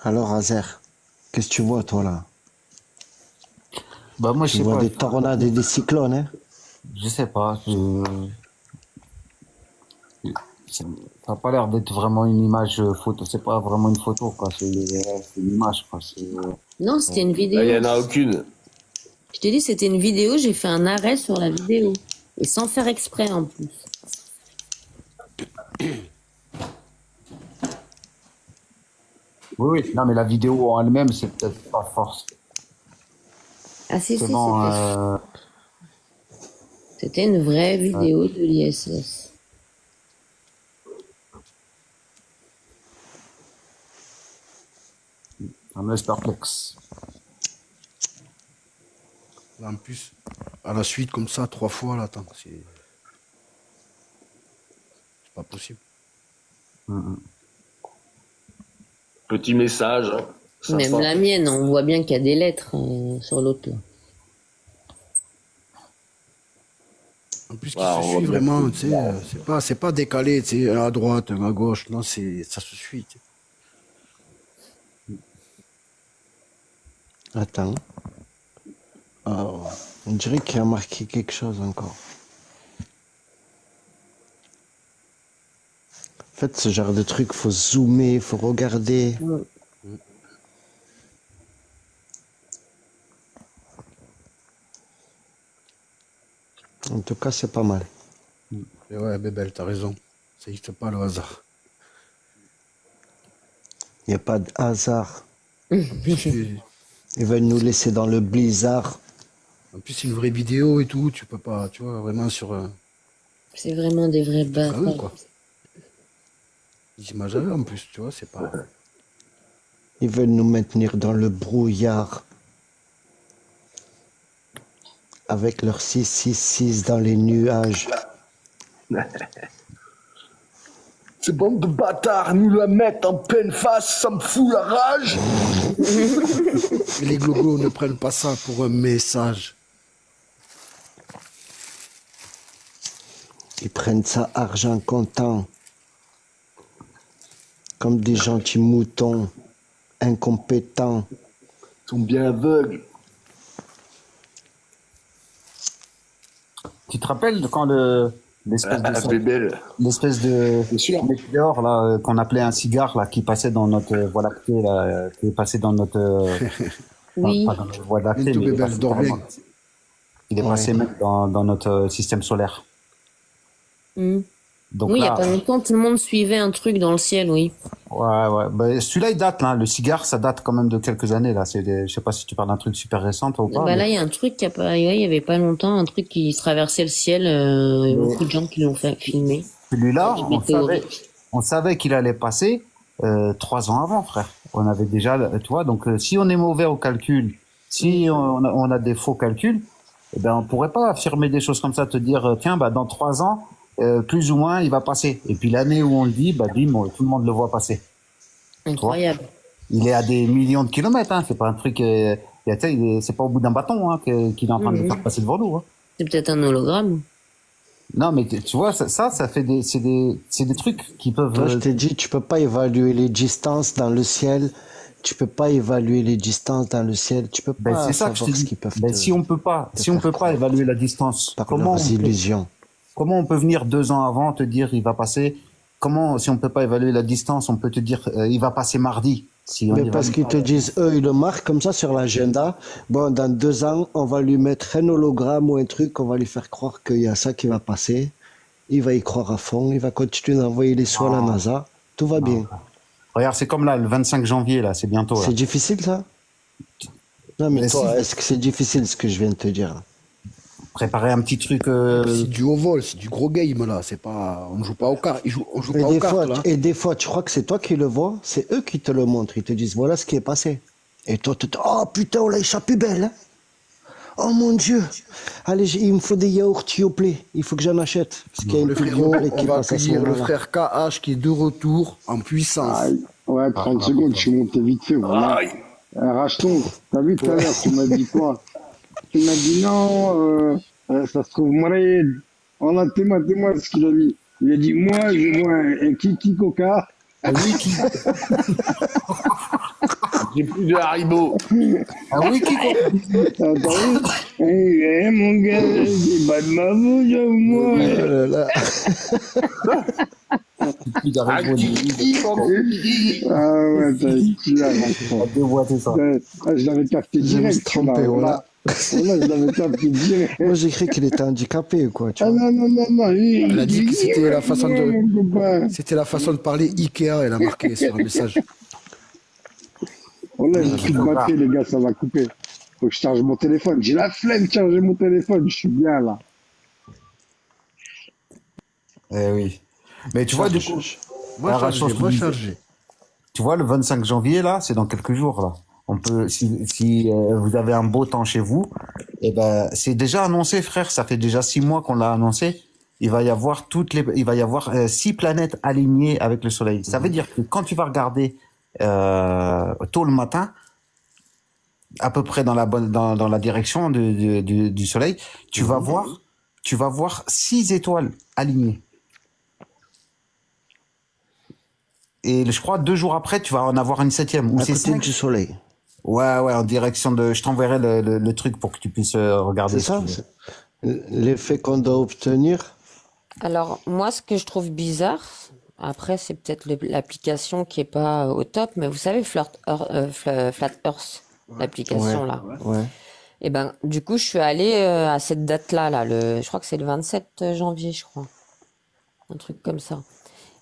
Alors, Azer, qu'est-ce que tu vois, toi, là?
Bah, moi, je
Tu
sais
vois
pas.
des tornades et des cyclones, hein?
Je sais pas. Ça n'a pas l'air d'être vraiment une image photo. C'est pas vraiment une photo, quoi. C'est une image, quoi.
Non, c'était une
Là, il n'y
vidéo.
en a aucune.
Je t'ai dit, c'était une vidéo, j'ai fait un arrêt sur la vidéo. Et sans faire exprès, en plus.
Oui, oui. Non, mais la vidéo en elle-même, c'est peut-être pas force.
Ah, si,
C'est
si,
bon,
c'était une vraie vidéo de l'ISS.
ça me laisse perplexe.
Là, en plus, à la suite, comme ça, 3 fois, là, attends, c'est pas possible.
Petit message. Sympa.
Même la mienne, on voit bien qu'il y a des lettres sur l'autre, là.
En plus,
Ouais,
qui
on
se
voit
suit
bien.
vraiment, tu sais, c'est pas décalé, tu sais, un à droite, un à gauche, non, ça se suit. Tu sais.
Attends. Oh, on dirait qu'il a marqué quelque chose encore. En fait, ce genre de truc, faut zoomer, faut regarder. En tout cas, c'est pas mal.
Et ouais, Bébel, t'as raison. Ça n'existe pas le hasard.
Il n'y a pas de hasard.
En plus, c'est
Ils veulent nous laisser dans le blizzard.
c'est une vraie vidéo et tout, tu peux pas, tu vois, vraiment sur
C'est vraiment des vrais
quand même,
bâtards.
quoi. Des images à eux, en plus, tu vois, c'est pas.
Ils veulent nous maintenir dans le brouillard. Avec leur 666 dans les nuages.
Ces bandes de bâtards nous la mettent en pleine face, ça me fout la rage.
Et les glogos ne prennent pas ça pour un message.
Ils prennent ça argent comptant. Comme des gentils moutons, incompétents.
Ils sont bien aveugles.
Tu te rappelles quand l'espèce
Ah,
de
bébelle.
l'espèce de
Bien sûr.
météore là qu'on appelait un cigare là qui passait dans notre voie lactée là, qui est passé dans notre
Oui.
pas dans notre voie lactée,
Bientôt,
mais il est
Bébel,
passé
dors bien.
carrément. Il est passé même dans notre système solaire.
Mm.
Donc
Oui, il n'y a
là,
pas longtemps, tout le monde suivait un truc dans le ciel, oui.
ouais. Bah, celui-là il date là, le cigare ça date quand même de quelques années là. Je sais pas si tu parles d'un truc super récent toi ou pas.
Bah
mais-
là, il y a un truc qui a pas, ouais, il y avait pas longtemps, un truc qui traversait le ciel, il y a beaucoup de gens qui l'ont fait filmer.
Celui-là,
Une météorite.
on savait qu'il allait passer 3 ans avant, frère. On avait déjà, tu vois, donc si on est mauvais au calcul, si on a des faux calculs, eh ben on pourrait pas affirmer des choses comme ça, te dire tiens, bah dans 3 ans, plus ou moins, il va passer. Et puis l'année où on le dit, bah bim, tout le monde le voit passer.
Incroyable.
Il est à des millions de kilomètres, hein. C'est pas un truc, c'est pas au bout d'un bâton hein, qu'il est en train de faire passer devant nous. Hein.
C'est peut-être un hologramme.
Non, mais tu vois, ça fait c'est des trucs qui peuvent.
Toi, je t'ai dit, tu peux pas évaluer les distances dans le ciel. Tu peux pas évaluer les distances dans le ciel. Tu peux
Ben,
pas
c'est ça que je
savoir
te
ce
dis.
qu'ils peuvent
Ben,
te-
si on peut pas
faire croire.
évaluer la distance,
par
comment
leurs illusions.
comment on peut venir 2 ans avant te dire il va passer? Comment, si on peut pas évaluer la distance, on peut te dire il va passer mardi? Si on
Mais
évalue
parce qu'ils
pas.
te disent, eux, ils le marquent comme ça sur l'agenda. Bon, dans 2 ans, on va lui mettre un hologramme ou un truc, on va lui faire croire qu'il y a ça qui va passer. Il va y croire à fond, il va continuer d'envoyer les sous à la NASA. Tout va bien.
Regarde, c'est comme là, le 25 janvier, là, c'est bientôt. Là.
C'est difficile, ça? Non, mais
Mais
toi,
si.
est-ce que c'est difficile ce que je viens de te dire? Là
Préparer un petit truc.
C'est du haut vol, c'est du gros game là. C'est pas, on joue pas aux cartes. On joue pas aux cartes là.
Et des fois, tu crois que c'est toi qui le vois, c'est eux qui te le montrent. Ils te disent, voilà ce qui est passé. Et toi, tu te dis, oh putain, on l'a échappé belle. Hein. Oh mon Dieu. Allez, il me faut des yaourts Yoplait. Il faut que j'en achète. Parce qu'il y a
Le
une pub
frérot,
Yoplait
on
qui
va
passe à ce
accueillir le
moment-là.
frère KH qui est de retour en puissance.
Aïe. Ouais, 30 secondes, je suis monté vite fait. Voilà.
Aïe.
Racheton, t'as vu tout à l'heure, tu m'as dit quoi? Tu m'as dit non, ça se trouve malade. On a témoin ce qu'il a dit. Il a dit, moi, je vois un kiki coca.
Un wiki.
J'ai plus de Haribo.
Ah oui, qui
Attends, mon gars, c'est pas de ma faute, moi.
Oh là là.
Ah,
ouais, tu l'as,
ça.
je l'avais capté
Je me suis
direct.
trompé, voilà.
Je l'avais capté direct.
Moi, j'ai cru qu'il était handicapé, quoi. Tu
Ah
vois.
non.
Elle a dit que c'était la façon de,
Copain.
c'était la façon de parler Ikea, elle a marqué sur un message.
Oh là, j'ai plus de batterie, les gars, ça va couper. Faut que je charge mon téléphone. J'ai la flemme de charger mon téléphone, je suis bien là.
Eh oui. Mais tu vois, du coup,
Moi,
Alors,
chargé,
Rachel,
moi,
je te
chargé.
tu vois, le 25 janvier, là, c'est dans quelques jours, là. On peut, si vous avez un beau temps chez vous, eh ben, c'est déjà annoncé, frère. Ça fait déjà 6 mois qu'on l'a annoncé. Il va y avoir il va y avoir 6 planètes alignées avec le soleil. Ça veut dire que quand tu vas regarder, tôt le matin, à peu près dans la direction du soleil, tu vas voir 6 étoiles alignées. Et je crois 2 jours après, tu vas en avoir une 7e. Ou
À
c'est
côté
5.
du soleil.
Ouais, en direction de. Je t'enverrai le truc pour que tu puisses regarder.
C'est ça?
si tu veux.
L'effet qu'on doit obtenir.
Alors, moi, ce que je trouve bizarre, après, c'est peut-être l'application qui est pas au top, mais vous savez, Flat Earth, l'application là.
Ouais.
Et ben, du coup, je suis allée à cette date-là, je crois que c'est le 27 janvier, je crois. Un truc comme ça.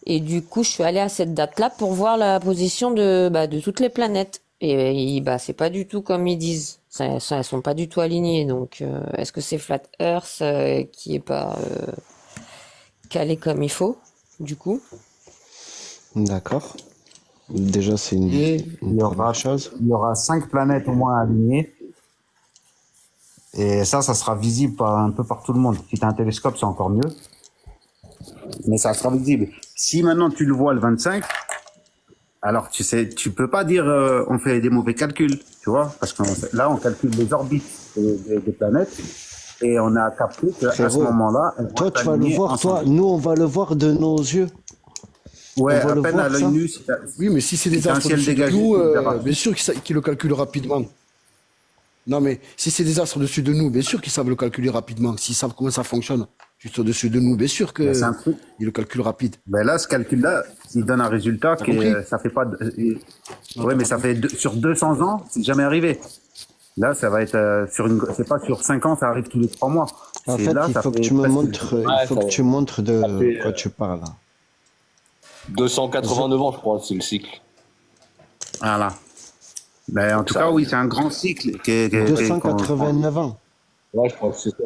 Et du coup, je suis allée à cette date-là pour voir la position de toutes les planètes. Et c'est pas du tout comme ils disent. Elles sont pas du tout alignées. Donc, est-ce que c'est Flat Earth qui est pas calé comme il faut, du coup?
D'accord. Déjà, c'est
Et
une première chose.
il y aura 5 planètes au moins alignées. Et ça sera visible un peu par tout le monde. Si tu as un télescope, c'est encore mieux. Mais ça sera visible. Si maintenant tu le vois le 25, alors tu sais, tu peux pas dire on fait des mauvais calculs, tu vois, parce que là on calcule les orbites des planètes et on a capté qu'à ce moment-là,
Toi, tu vas le voir, nous, on va le voir de nos yeux.
Ouais,
on va
à
le
peine
voir,
à l'œil
ça.
nu.
Oui, mais si c'est des
un
astres
ciel
dessus de
dégagé,
nous,
tu le verras.
bien sûr qu'ils le calculent rapidement. Non, mais si c'est des astres au-dessus de nous, bien sûr qu'ils savent le calculer rapidement. S'ils savent comment ça fonctionne, juste au-dessus de nous, bien sûr qu'ils
C'est un truc.
le calculent rapide.
Ben là, ce calcul-là, il donne un résultat qui
compris
ça fait pas. Ouais, mais ça fait sur 200 ans, c'est jamais arrivé. Là, ça va être c'est pas sur 5 ans, ça arrive tous les 3 mois.
En
C'est
fait,
là,
il
ça
faut que
fait
tu me
presque-
montres, il faut que tu montres de quoi tu parles.
289 ans, je crois, c'est le cycle.
Voilà. Ben, en tout cas, oui, c'est un grand cycle.
289 ans.
Ouais, je crois que c'est ça.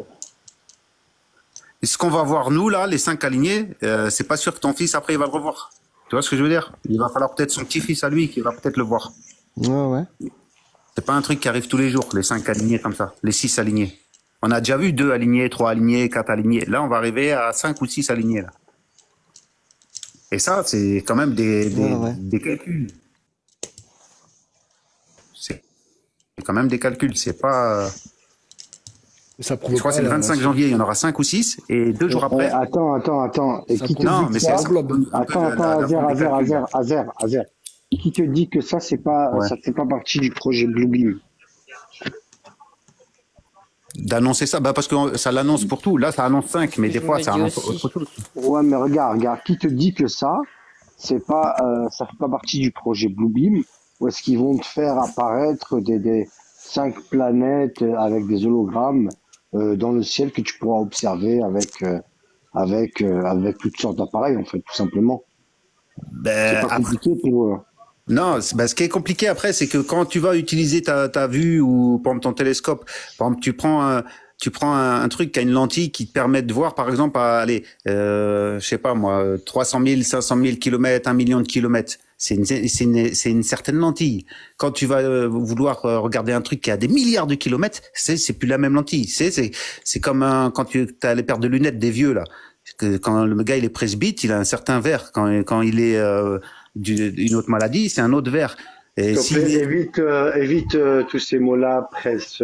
Et ce qu'on va voir, nous, là, les 5 alignés, c'est pas sûr que ton fils, après, il va le revoir. Tu vois ce que je veux dire? Il va falloir peut-être son petit-fils à lui qui va peut-être le voir.
Ouais.
C'est pas un truc qui arrive tous les jours, les 5 alignés comme ça, les 6 alignés. On a déjà vu 2 alignés, 3 alignés, 4 alignés. Là, on va arriver à 5 ou 6 alignés, là. Et ça, c'est quand même des calculs. C'est quand même des calculs. C'est pas.
Ça prouve
Je crois que c'est le 25 janvier, il y en aura 5 ou 6, et 2 jours après.
Attends. Et
Ça
qui te
prouve-
dit
mais
que
c'est
ça
englobe.
Attends, Azer. Qui te dit que ça, c'est pas,
Ouais.
ça fait pas partie du projet Bluebeam?
D'annoncer ça, parce que ça l'annonce pour tout. Là, ça annonce 5, mais
Je
des fois,
me
ça
dis
annonce
aussi.
autre chose.
Ouais, mais regarde, qui te dit que ça, c'est pas, ça fait pas partie du projet Bluebeam, ou est-ce qu'ils vont te faire apparaître des 5 planètes avec des hologrammes dans le ciel que tu pourras observer avec toutes sortes d'appareils, en fait, tout simplement. C'est
Ben,
pas compliqué pour eux.
non, ce qui est compliqué après, c'est que quand tu vas utiliser ta vue ou par exemple ton télescope, par exemple tu prends un truc qui a une lentille qui te permet de voir, par exemple, je sais pas moi, 300 000, 500 000 kilomètres, 1 million de kilomètres. C'est une certaine lentille. Quand tu vas vouloir regarder un truc qui a des milliards de kilomètres, c'est plus la même lentille. C'est comme quand tu as les paires de lunettes des vieux là. Quand le gars il est presbyte, il a un certain verre. Quand il est d'une autre maladie, c'est un autre verre. Et
S'il te plaît,
si...
évite tous ces mots-là, presse,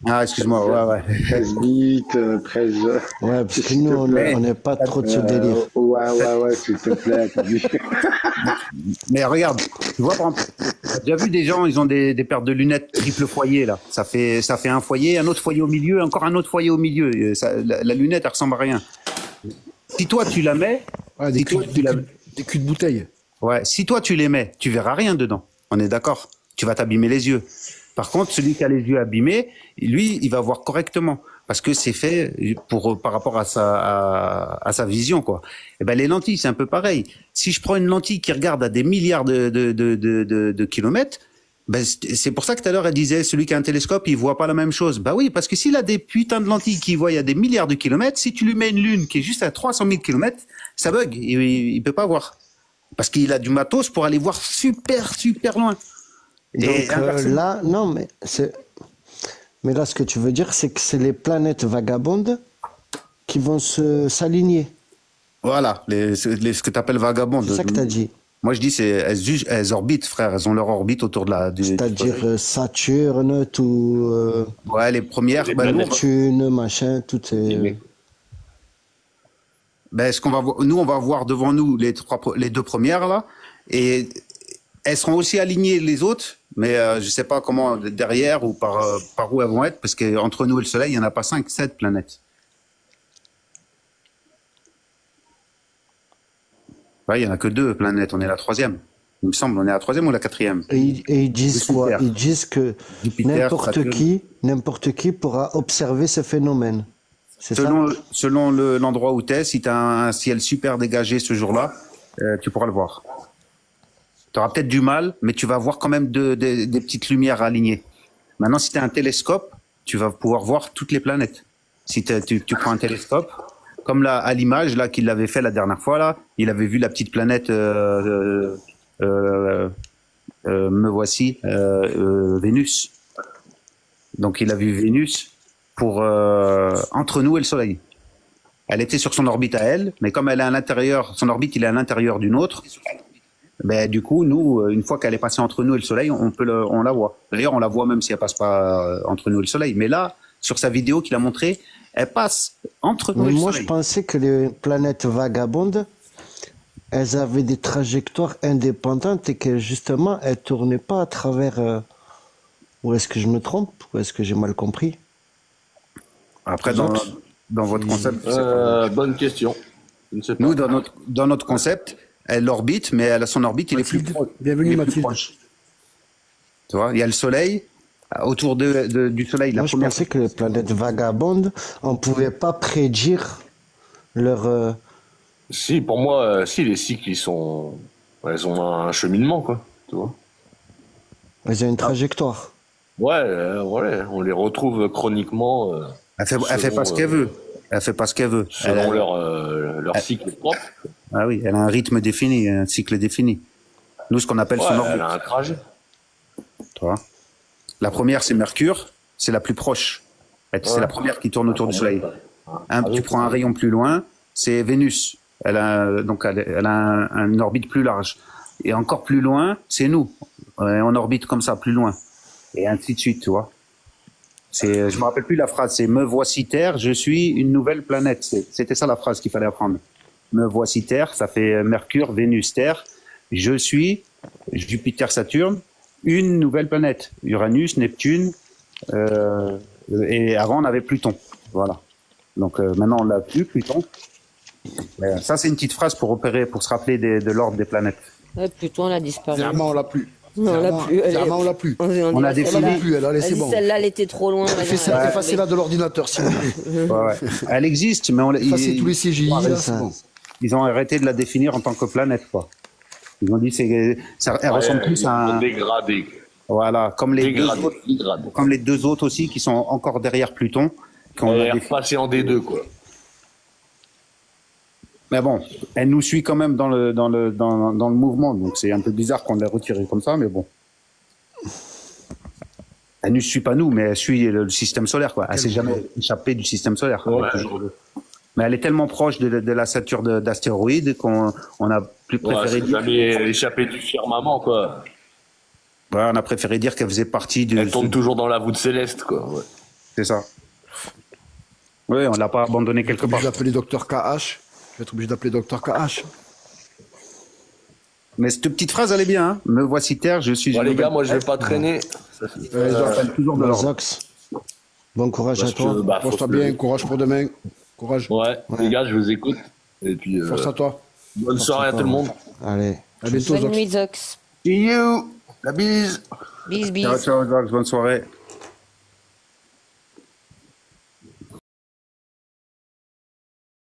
Ah, excuse-moi, ouais.
presse vite, presse.
Ouais, parce que
S'il
nous,
te
on
plaît.
n'est pas trop de ce délire.
Ouais, s'il te plaît. t'as dit.
Mais regarde, tu vois, par exemple, t'as déjà vu des gens, ils ont des paires de lunettes triple foyer, là. Ça fait un foyer, un autre foyer au milieu, encore un autre foyer au milieu. Et la lunette, elle ressemble à rien. Si toi, tu la mets,
Ouais,
si toi, tu la...
des culs de bouteille.
Ouais, si toi, tu les mets, tu verras rien dedans. On est d'accord? Tu vas t'abîmer les yeux. Par contre, celui qui a les yeux abîmés, lui, il va voir correctement. Parce que c'est fait par rapport à sa vision, quoi. Et ben, les lentilles, c'est un peu pareil. Si je prends une lentille qui regarde à des milliards de kilomètres, ben, c'est pour ça que tout à l'heure, elle disait, celui qui a un télescope, il voit pas la même chose. Bah oui, parce que s'il a des putains de lentilles qui voient à des milliards de kilomètres, si tu lui mets une lune qui est juste à 300 000 kilomètres, ça bug. Il peut pas voir. Parce qu'il a du matos pour aller voir super loin. Et
Donc là, non, mais là, ce que tu veux dire, c'est que c'est les planètes vagabondes qui vont s'aligner.
voilà, ce que tu appelles vagabondes.
C'est ça que tu as dit.
Moi, je dis, elles orbitent, frère. Elles ont leur orbite autour de
C'est-à-dire Saturne, tout.
Ouais, les premières.
Neptune, machin, tout est.
Ben, nous, on va voir devant nous les deux premières, là. Et elles seront aussi alignées les autres, mais je sais pas comment, derrière ou par où elles vont être, parce qu'entre nous et le Soleil, il n'y en a pas 5, 7 planètes. Ouais, il n'y en a que 2 planètes, on est la 3e. Il me semble, on est la 3e ou la 4e.
Et ils disent quoi? Ils disent que
Jupiter,
n'importe qui pourra observer ce phénomène. C'est ça?
Selon l'endroit où tu es, si tu as un ciel super dégagé ce jour-là, tu pourras le voir. Tu auras peut-être du mal, mais tu vas voir quand même des petites lumières alignées. Maintenant, si tu as un télescope, tu vas pouvoir voir toutes les planètes. Si tu prends un télescope, comme là, à l'image là qu'il avait fait la dernière fois, là, il avait vu la petite planète, me voici, Vénus. Donc il a vu Vénus pour entre nous et le Soleil. Elle était sur son orbite à elle, mais comme elle est à l'intérieur, son orbite il est à l'intérieur d'une autre. Ben du coup, nous, une fois qu'elle est passée entre nous et le Soleil, on la voit. D'ailleurs, on la voit même si elle passe pas entre nous et le Soleil. Mais là, sur sa vidéo qu'il a montrée, elle passe entre nous et le
Moi,
Soleil.
je pensais que les planètes vagabondes, elles avaient des trajectoires indépendantes et que justement, elles tournaient pas à travers. Ou est-ce que je me trompe? Ou est-ce que j'ai mal compris?
Après, dans votre concept,
bonne question. Je ne sais pas.
nous, dans notre concept, elle orbite, mais elle a son orbite, il est plus proche.
Bienvenue,
Il est plus
Mathilde.
proche. Tu vois, il y a le Soleil, autour du Soleil, la
Moi, je
première.
pensais que les planètes vagabondes, on pouvait pas prédire leur.
Si, pour moi, si, les cycles, elles ont un cheminement, quoi. Tu vois.
Elles ont une trajectoire.
Ouais, on les retrouve chroniquement.
Elle fait pas ce qu'elle veut. Elle fait pas ce qu'elle veut.
Selon leur cycle propre.
Ah oui, elle a un rythme défini, un cycle défini. Nous, ce qu'on appelle son orbite.
Elle a un trajet.
Tu vois. La première, c'est Mercure, c'est la plus proche. C'est la première qui tourne autour du Soleil. Tu prends un rayon plus loin, c'est Vénus. Elle a un orbite plus large. Et encore plus loin, c'est nous. On orbite comme ça, plus loin. Et ainsi de suite, tu vois. Je me rappelle plus la phrase, c'est « Me voici Terre, je suis une nouvelle planète ». C'était ça la phrase qu'il fallait apprendre. « Me voici Terre », ça fait Mercure, Vénus, Terre. Je suis Jupiter, Saturne, une nouvelle planète. Uranus, Neptune, et avant on avait Pluton. Voilà. Donc maintenant on l'a plus, Pluton. Ça c'est une petite phrase pour se rappeler de l'ordre des planètes.
Ouais, Pluton, elle a disparu.
Clairement, on l'a plus.
Non, on l'a plus.
Clairement, on l'a plus.
On a
Elle l'a plus, elle, allez, c'est bon.
Celle-là, elle était trop loin.
Effacez-la de l'ordinateur, s'il vous plaît.
Ouais. Elle existe, mais
Effacez tous les CGI, là, c'est bon.
ils ont arrêté de la définir en tant que planète, quoi. Ils ont dit elle ressemble plus à un
dégradé.
Voilà, comme les deux autres aussi qui sont encore derrière Pluton.
Elle est repassée en D2, quoi.
Mais bon, elle nous suit quand même dans le mouvement, donc c'est un peu bizarre qu'on l'ait retirée comme ça, mais bon. Elle ne suit pas nous, mais elle suit le système solaire, quoi. Elle s'est jamais échappée du système solaire.
Ouais.
Mais elle est tellement proche de la ceinture d'astéroïdes qu'on a plus préféré
dire. Jamais échappée du firmament, quoi.
Ouais, on a préféré dire qu'elle faisait partie du...
Elle tourne toujours dans la voûte céleste, quoi. Ouais.
C'est ça. Oui, on l'a pas abandonné quelque
Je vais
part.
être obligé d'appeler Dr KH. Je vais être obligé d'appeler Dr KH.
Mais cette petite phrase, elle est bien. Hein. Me voici terre, je suis...
Bon,
une
les gars,
nouvelle
moi, je vais
terre.
pas traîner.
Ils appellent toujours de
Bon,
l'ordre.
Zox, bon courage
Parce
à toi.
que, bah, faut
Pense-toi
se
bien,
lever.
courage pour demain. Courage.
Ouais, les gars, je vous écoute. Et puis,
Force à toi.
bonne soirée à tout le monde.
Allez.
À bientôt,
Bonne
Zox.
nuit, Zox.
See you. La bise.
Bis, bis.
Ciao, ciao, Zox, bonne soirée.